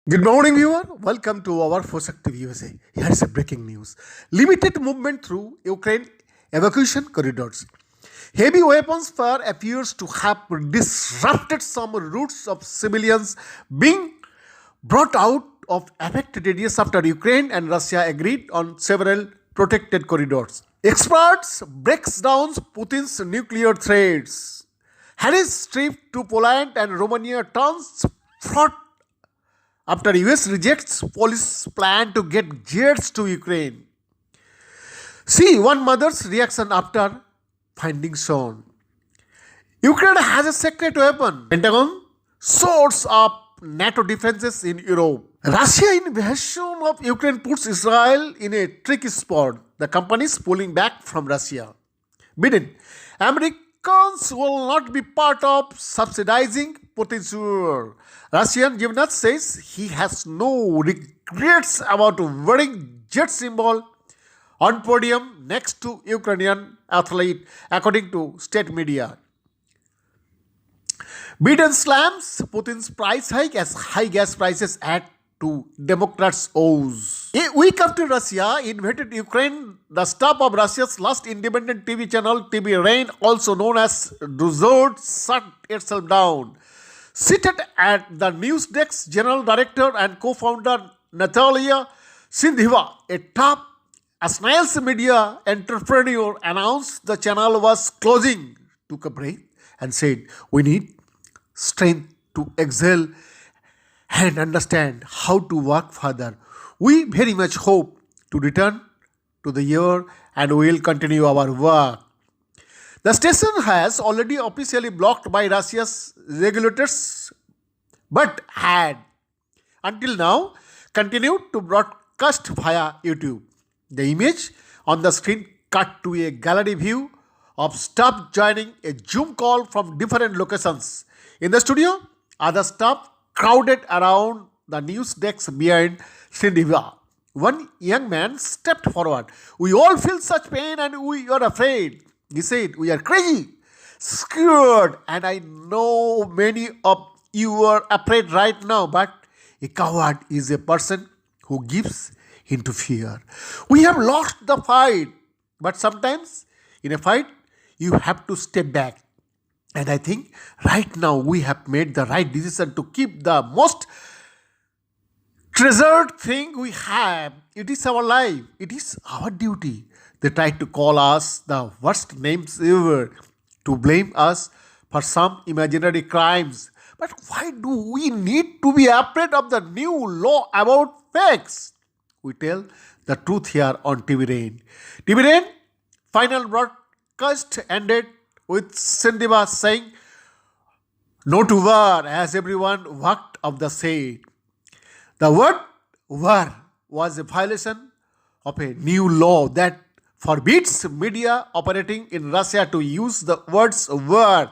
Good morning, viewer. Welcome to our Active USA. Here's a breaking news. Limited movement through Ukraine evacuation corridors. Heavy weapons fire appears to have disrupted some routes of civilians being brought out of affected areas after Ukraine and Russia agreed on several protected corridors. Experts breaks down Putin's nuclear threats. Harris trip to Poland and Romania turns fraught after US rejects Polish plan to get jets to Ukraine. See one mother's reaction after finding son. Ukraine has a secret weapon. Pentagon soars up NATO defenses in Europe. Russia invasion of Ukraine puts Israel in a tricky spot. The companies pulling back from Russia. Biden, Americans will not be part of subsidizing Putin's war. Russian gymnast says he has no regrets about wearing jet symbol on podium next to Ukrainian athlete, according to state media. Biden slams Putin's price hike as high gas prices add to Democrats' woes. A week after Russia invaded Ukraine, the staff of Russia's last independent TV channel, TV Rain, also known as Resort, shut itself down. Seated at the news desk's general director and co-founder Natalia Sindhiva, a top Asnail's media entrepreneur, announced the channel was closing, took a breath and said, "We need strength to exhale and understand how to work further. We very much hope to return to the year and we will continue our work." The station has already officially blocked by Russia's regulators, but had until now continued to broadcast via YouTube. The image on the screen cut to a gallery view of staff joining a Zoom call from different locations. In the studio, other staff crowded around the news desk behind Sindhiva. One young man stepped forward. "We all feel such pain and we are afraid," he said. "We are crazy, scared, and I know many of you are afraid right now, but a coward is a person who gives into fear. We have lost the fight, but sometimes in a fight, you have to step back. And I think right now we have made the right decision to keep the most treasured thing we have. It is our life. It is our duty." They tried to call us the worst names ever, to blame us for some imaginary crimes. But why do we need to be afraid of the new law about facts? We tell the truth here on TV Rain. TV Rain final broadcast ended with Sindhiva saying, "No to war," as everyone walked off the set. The word war was a violation of a new law that forbids media operating in Russia to use the words war,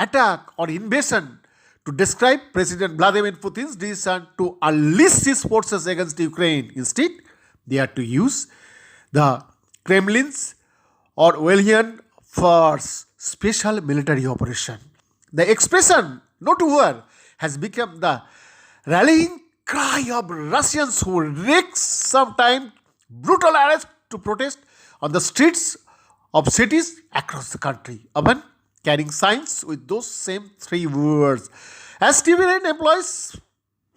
attack, or invasion to describe President Vladimir Putin's decision to unleash his forces against Ukraine. Instead, they are to use the Kremlin's Orwellian for special military operation. The expression "no to war" has become the rallying cry of Russians who risk sometimes brutal arrest to protest on the streets of cities across the country, often carrying signs with those same three words. As TV Rain employees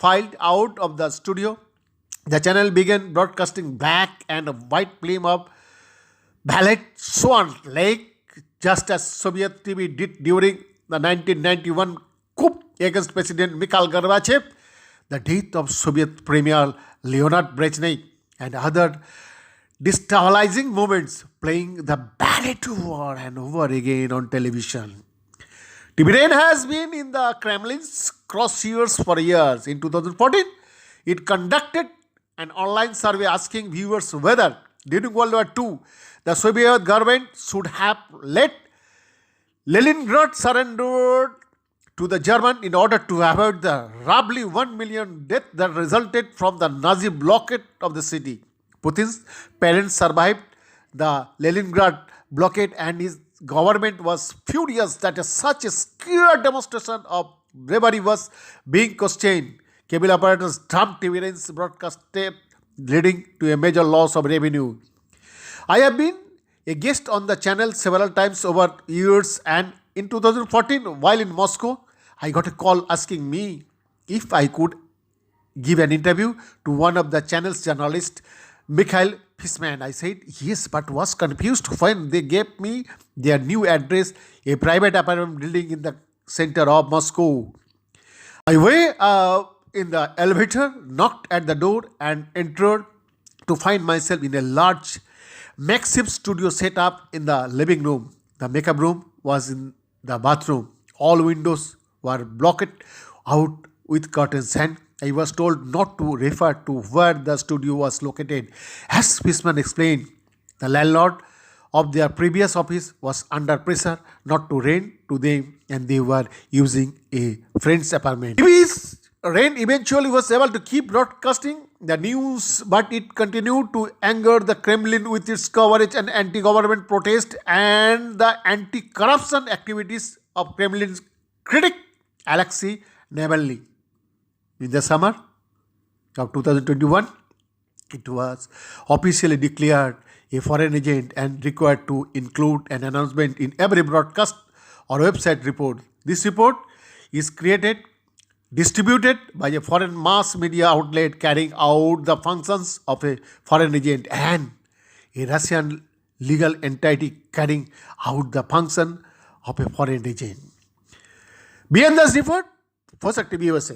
filed out of the studio, the channel began broadcasting black and white film of Ballet Swan Lake, just as Soviet TV did during the 1991 coup against President Mikhail Gorbachev, the death of Soviet Premier Leonid Brezhnev, and other destabilizing moments, playing the ballet over and over again on television. TV Rain has been in the Kremlin's crosshairs for years. In 2014, it conducted an online survey asking viewers whether during World War II the Soviet government should have let Leningrad surrender to the German in order to avoid the roughly 1 million deaths that resulted from the Nazi blockade of the city. Putin's parents survived the Leningrad blockade and his government was furious that such a scared demonstration of bravery was being questioned. Cable operators dumped evidence broadcast tape, leading to a major loss of revenue. I have been a guest on the channel several times over years, and in 2014, while in Moscow, I got a call asking me if I could give an interview to one of the channel's journalists, Mikhail Fishman. I said yes, but was confused when they gave me their new address, a private apartment building in the center of Moscow. I went in the elevator, knocked at the door, and entered to find myself in a large, makeshift studio set up in the living room. The makeup room was in the bathroom. All windows were blocked out with curtains, and I was told not to refer to where the studio was located. As Fishman explained, the landlord of their previous office was under pressure not to rent to them, and they were using a friend's apartment. TV's Rain eventually was able to keep broadcasting the news, but it continued to anger the Kremlin with its coverage and anti-government protest and the anti-corruption activities of Kremlin's critic Alexei Navalny. In the summer of 2021, it was officially declared a foreign agent and required to include an announcement in every broadcast or website report. This report is distributed by a foreign mass media outlet carrying out the functions of a foreign agent and a Russian legal entity carrying out the function of a foreign agent. Beyond this report, First Active USA.